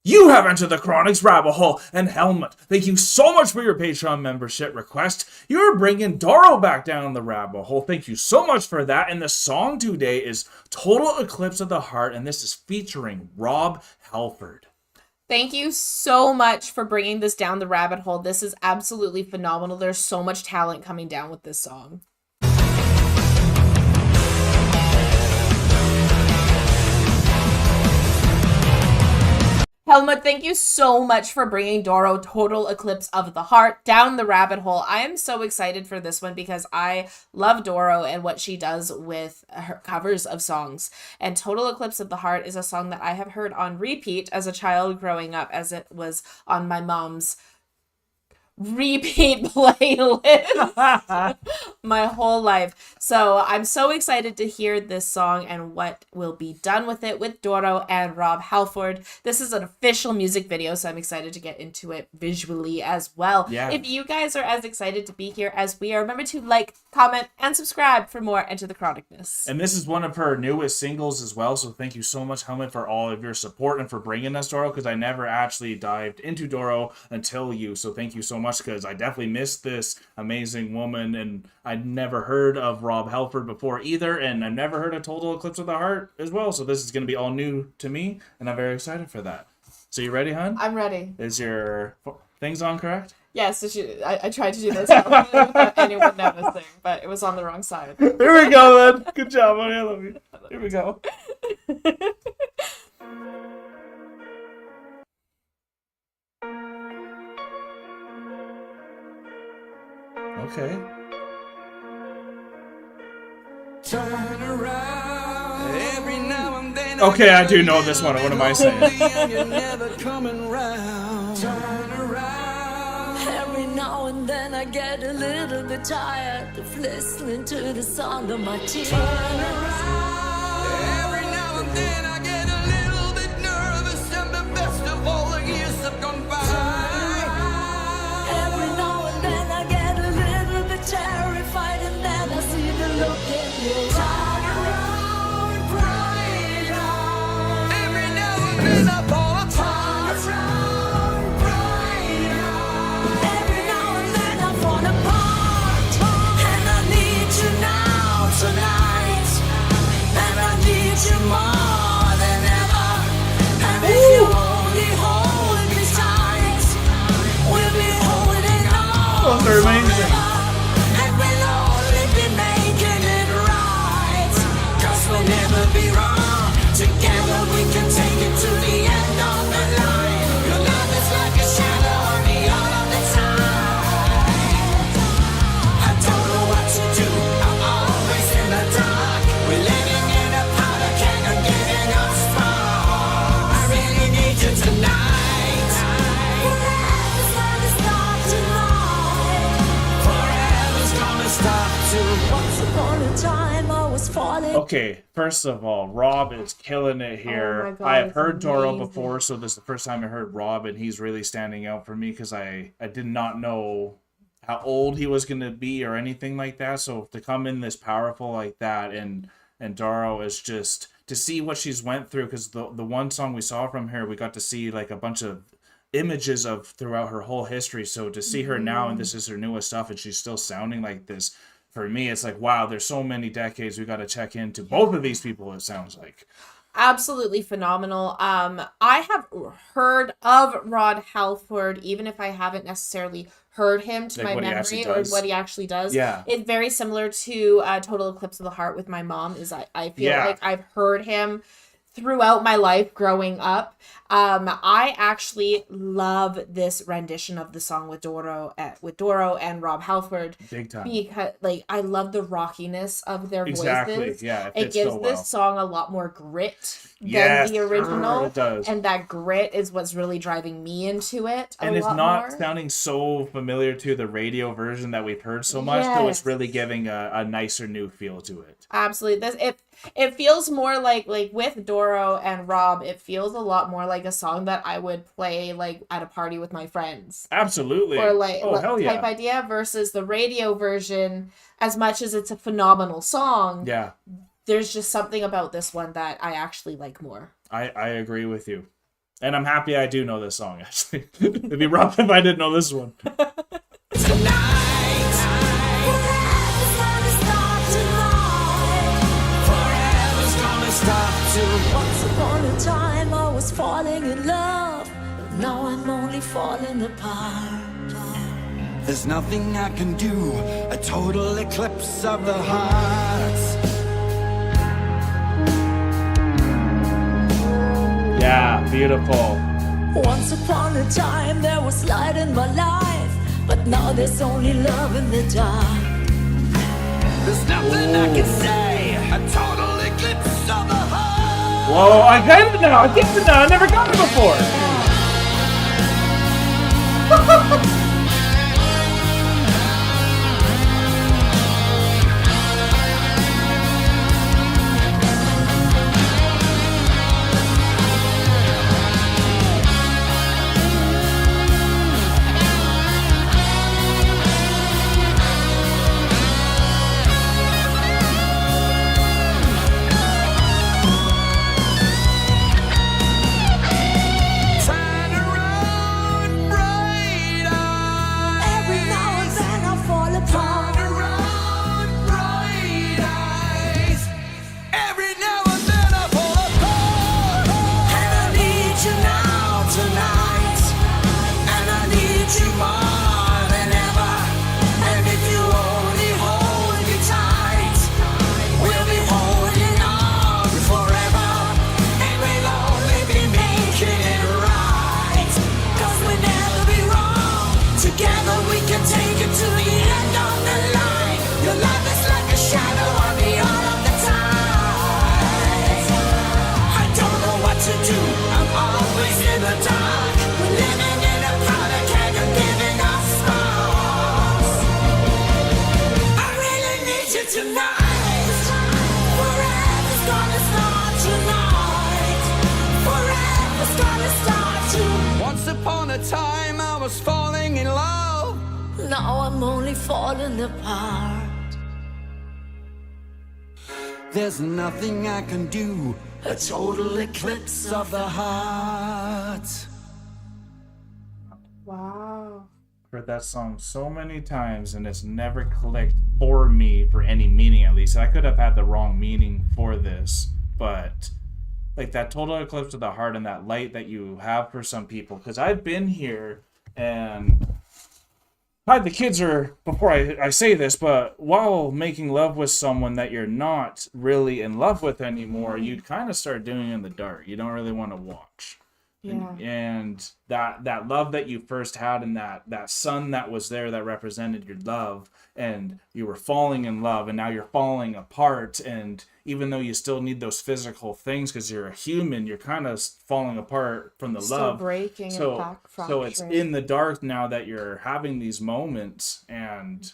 You have entered the Chronic's rabbit hole, and Helmut, thank you so much for your Patreon membership request. You're bringing DORO back down the rabbit hole. Thank you so much for that. And the song today is Total Eclipse of the Heart, and this is featuring Rob Halford. Thank you so much for bringing this down the rabbit hole. This is absolutely phenomenal. There's so much talent coming down with this song. Helmut, thank you so much for bringing DORO Total Eclipse of the Heart down the rabbit hole. I am so excited for this one because I love DORO and what she does with her covers of songs. And Total Eclipse of the Heart is a song that I have heard on repeat as a child growing up, as it was on my mom's repeat playlist my whole life. So I'm so excited to hear this song and what will be done with it with DORO and Rob Halford. This is an official music video, so I'm excited to get into it visually as well. Yeah. If you guys are as excited to be here as we are, remember to like, comment, and subscribe for more Enter the Chronicness. And this is one of her newest singles as well, so thank you so much, Helmut, for all of your support and for bringing us DORO, because I never actually dived into DORO until you, so thank you so much, because I definitely missed this amazing woman, and I'd never heard of Rob Halford before either, and I've never heard of Total Eclipse of the Heart as well, so this is going to be all new to me, and I'm very excited for that. So you ready, hon? I'm ready. Is your things on correct? Yes, I tried to do this without anyone noticing, but it was on the wrong side. Here we go, then. Good job, honey. I love you. Here we go. Okay. Turn around every now and then. Okay, I do know this one. What am I saying? You're never coming round. Turn around every now and then. I get a little bit tired of listening to the sound of my tears. Turn around every now and then. I get a little bit nervous, and the best of all the years have gone by. Every now and then I get a little bit terrified, and then I see the look in your eyes. Turn around, bright eyes. Every now and then I fall apart. Turn around, bright eyes. Every now and then I fall apart. And I need you now, tonight. And I need you more than ever. And if you only hold me tight, we'll be holding on. Those are amazing. And we'll only be making it right. 'Cause we'll never be wrong. Together we can take it to the end of the line. Your love is like a shadow on me all of the time. I don't know what to do. I'm always in the dark. We're living in a powder keg and getting us strong. I really need you tonight. Forever's gonna stop tonight. Forever's gonna stop too. Once upon a time I was falling. Okay, first of all, Rob is killing it here. Oh my God, I have it's heard DORO amazing. before, so this is the first time I heard Rob, and he's really standing out for me because I did not know how old he was going to be or anything like that. So to come in this powerful like that, and DORO is just to see what she's went through, because the one song we saw from her, we got to see like a bunch of images of throughout her whole history. So to see her now, and this is her newest stuff, and she's still sounding like this. For me, it's like, wow, there's so many decades we got to check into both of these people, it sounds like. Absolutely phenomenal. I have heard of Rod Halford, even if I haven't necessarily heard him to Like my what he actually memory or does. what he actually does. Yeah. It's very similar to Total Eclipse of the Heart with my mom. I feel Yeah. like I've heard him throughout my life growing up. I actually love this rendition of the song with DORO and Rob Halford. Big time. Because like I love the rockiness of their Exactly. voices. Yeah, it It fits gives so this well. song a lot more grit than Yes, the original. it does. And that grit is what's really driving me into it a And it's lot not more. sounding so familiar to the radio version that we've heard so much, so it's Yes. really giving a nicer new feel to it. Absolutely. It feels more like with DORO and Rob, it feels a lot more like a song that I would play like at a party with my friends. Absolutely. Or like oh, hell type yeah. idea versus the radio version. As much as it's a phenomenal song, Yeah, there's just something about this one that I actually like more. I agree with you. And I'm happy I do know this song, actually. It'd be rough if I didn't know this one. Tonight, forever's gonna start tonight. Forever's gonna start tonight. Once upon a time I was falling in love, but now I'm only falling apart. There's nothing I can do, a total eclipse of the heart. Yeah, beautiful. Once upon a time there was light in my life, but now there's only love in the dark. There's nothing I can say, a total eclipse of the heart. Whoa, I get it now. I get it now. I never got it before. Turn around, bright eyes. Every now and then I fall apart. Turn around, bright eyes. Every now and then I fall apart. And I need you now tonight. And I need you more than ever. And if you only hold me tight, we'll be holding on forever. And we'll only be making it right. 'Cause we'll never be wrong. Together we can take it to the end of the line. Your love is like a shadow on me all of the time. I don't know what to do, I'm always in the dark. We're living in a powder keg and giving us sparks. I really need you tonight. Forever's gonna start tonight. Forever's gonna start tonight. Once upon a time I was falling in love. Now I'm only falling apart. There's nothing I can do, a total eclipse of the heart. Wow. Heard that song so many times and it's never clicked for me for any meaning, at least. I could have had the wrong meaning for this, but like that total eclipse of the heart and that light that you have for some people, because I've been here and the kids are, before I say this, but while making love with someone that you're not really in love with anymore, you kind of start doing it in the dark. You don't really want to watch. Yeah. And that love that you first had and that sun that was there that represented your love, and you were falling in love, and now you're falling apart, and even though you still need those physical things because you're a human, you're kind of falling apart from the Still love. breaking and So it's fracturing. in the dark now that you're having these moments, and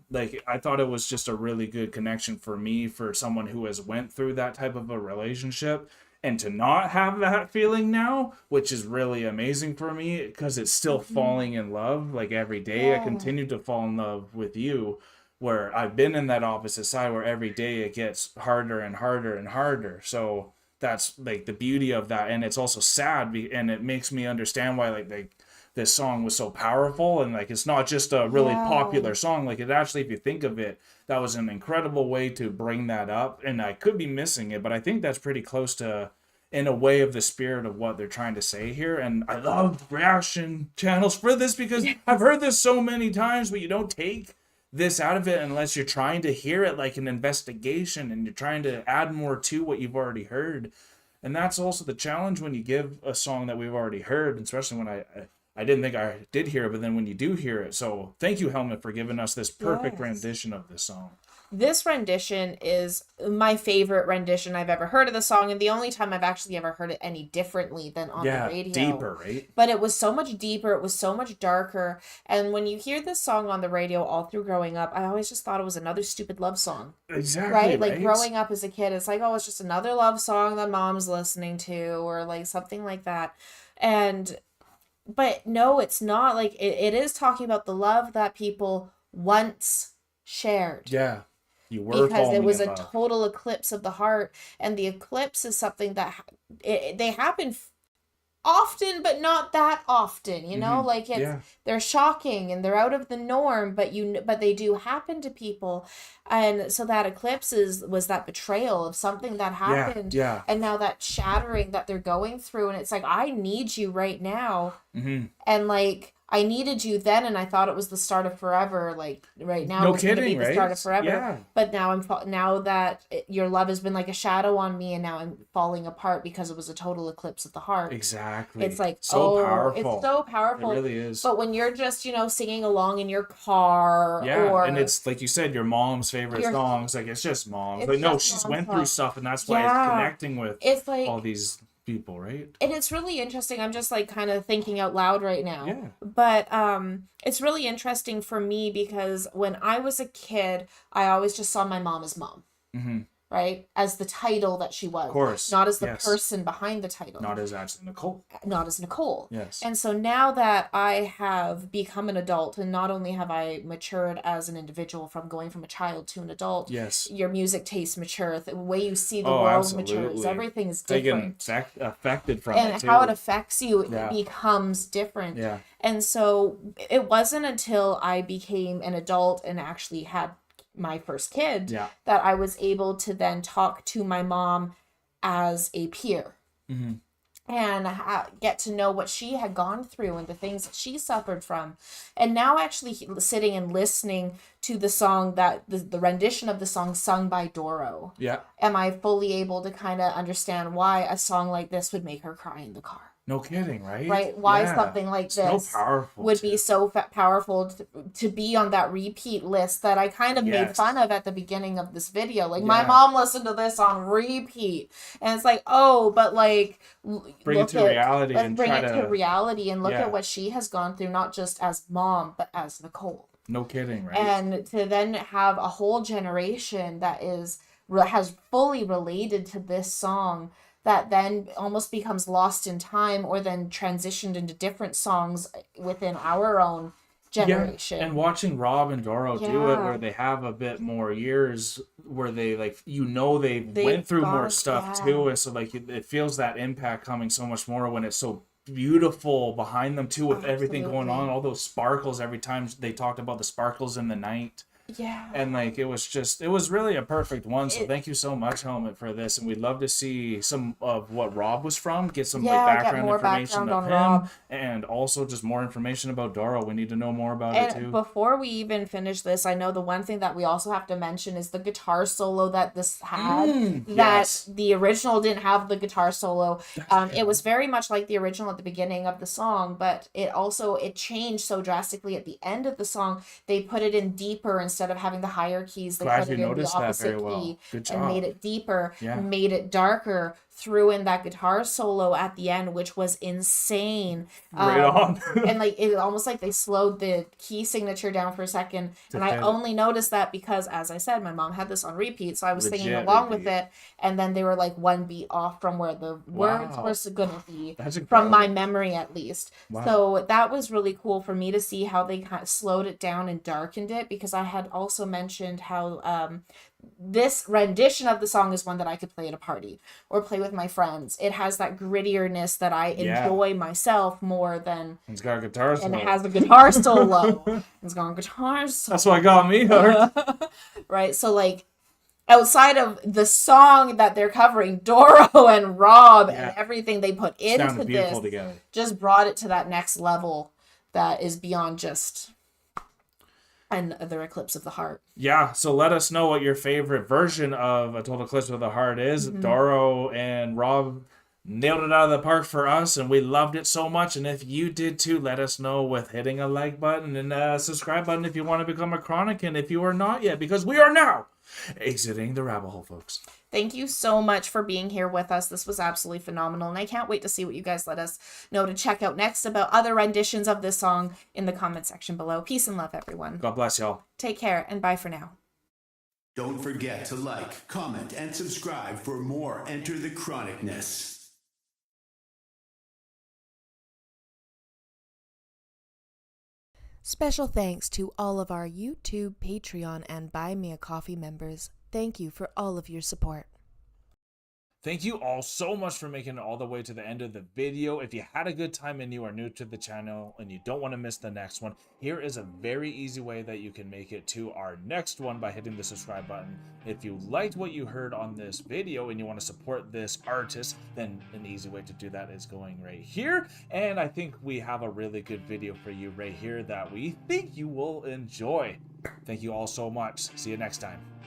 like I thought it was just a really good connection for me, for someone who has went through that type of a relationship, and to not have that feeling now, which is really amazing for me, because it's still falling in love. Like every day I Yeah. continue to fall in love with you, where I've been in that opposite side where every day it gets harder and harder and harder. So that's like the beauty of that. And it's also sad, and it makes me understand why like this song was so powerful, and like it's not just a really Yeah. popular song. Like it actually, if you think of it, that was an incredible way to bring that up, and I could be missing it, but I think that's pretty close to, in a way, of the spirit of what they're trying to say here. And I love reaction channels for this, because I've heard this so many times, but you don't take this out of it unless you're trying to hear it like an investigation, and you're trying to add more to what you've already heard. And that's also the challenge when you give a song that we've already heard, especially when I didn't think I did hear it, but then when you do hear it. So thank you, Helmet, for giving us this perfect Yes. rendition of this song. This rendition is my favorite rendition I've ever heard of the song, and the only time I've actually ever heard it any differently than on the radio. Deeper, right? But it was so much deeper, it was so much darker, and when you hear this song on the radio all through growing up, I always just thought it was another stupid love song. Exactly, Right? Like growing up as a kid, it's like, oh, it's just another love song that mom's listening to, or like something like that. But no, it's not. Like it is talking about the love that people once shared. Yeah. You were Because it falling was in a love. total eclipse of the heart, and the eclipse is something that they happen often, but not that often, you know, like Yeah. they're shocking and they're out of the norm, but they do happen to people. And so that eclipse was that betrayal of something that happened. Yeah. And now that shattering that they're going through, and it's like, I need you right now. And like, I needed you then, and I thought it was the start of forever. Like right now, No it's going to be kidding, the right? start of forever. Yeah. But now now that your love has been like a shadow on me, and now I'm falling apart because it was a total eclipse of the heart. Exactly. It's like, so powerful. It's so powerful. It really is. But when you're just, singing along in your car, or and it's like you said, your mom's favorite songs. Like it's just mom's. Like no, she's went through stuff, and that's why it's connecting with all these people, right? And it's really interesting. I'm just like kind of thinking out loud right now. Yeah. But it's really interesting for me because when I was a kid, I always just saw my mom as mom. Right? As the title that she was. Of course. Not as the person behind the title. Not as actually Nicole. Not as Nicole. Yes. And so now that I have become an adult, and not only have I matured as an individual from going from a child to an adult, yes, your music tastes mature, the way you see the world matures, everything's different. Taken affected from and it too. how it affects you becomes different. Yeah. And so it wasn't until I became an adult and actually had my first kid that I was able to then talk to my mom as a peer and get to know what she had gone through and the things that she suffered from. And now actually sitting and listening to the song, that the rendition of the song sung by DORO, am I fully able to kind of understand why a song like this would make her cry in the car. No kidding, right? Right? Why something like this would be so powerful to be on that repeat list that I kind of made fun of at the beginning of this video. Like, my mom listened to this on repeat. And it's like, but like... Bring it to reality and look at what she has gone through, not just as mom, but as Nicole. No kidding, right? And to then have a whole generation that has fully related to this song, that then almost becomes lost in time, or then transitioned into different songs within our own generation. And watching Rob and DORO do it, where they have a bit more years, where they they went through more stuff too, and so like it feels that impact coming so much more when it's so beautiful behind them too, with everything going on, all those sparkles every time they talked about the sparkles in the night. And like it was really a perfect one. So thank you so much, Helmet, for this, and we'd love to see some of what Rob was from, get some background information of him, Rob. And also just more information about DORO. We need to know more about it too. Before we even finish this, I know the one thing that we also have to mention is the guitar solo that this had. The original didn't have the guitar solo. It was very much like the original at the beginning of the song, but it changed so drastically at the end of the song. They put it in deeper instead of having the higher keys. They put it in the opposite key and made it deeper, made it darker, threw in that guitar solo at the end, which was insane. Right on. And like it almost like they slowed the key signature down for a second. And I only noticed that because, as I said, my mom had this on repeat, so I was singing along with it, and then they were like one beat off from where the words were gonna be, from my memory at least. So that was really cool for me to see how they kind of slowed it down and darkened it, because I had also mentioned how this rendition of the song is one that I could play at a party or play with my friends. It has that grittierness that I enjoy myself more than... It's got a guitar solo. And it has a guitar solo. It's got a guitar solo. That's what got me hurt. Right, so like, outside of the song that they're covering, DORO and Rob and everything they put into this together. Just brought it to that next level that is beyond just... and the Eclipse of the Heart. Yeah, so let us know what your favorite version of A Total Eclipse of the Heart is. DORO and Rob nailed it out of the park for us, and we loved it so much. And if you did too, let us know with hitting a like button and a subscribe button if you want to become a Chronic, and if you are not yet, because we are now exiting the rabbit hole, folks. Thank you so much for being here with us. This was absolutely phenomenal, and I can't wait to see what you guys let us know to check out next about other renditions of this song in the comment section below. Peace and love, everyone. God bless y'all. Take care, and bye for now. Don't forget to like, comment, and subscribe for more Enter the Chronicness. Special thanks to all of our YouTube, Patreon, and Buy Me a Coffee members. Thank you for all of your support. Thank you all so much for making it all the way to the end of the video. If you had a good time and you are new to the channel and you don't want to miss the next one, here is a very easy way that you can make it to our next one by hitting the subscribe button. If you liked what you heard on this video and you want to support this artist, then an easy way to do that is going right here. And I think we have a really good video for you right here that we think you will enjoy. Thank you all so much. See you next time.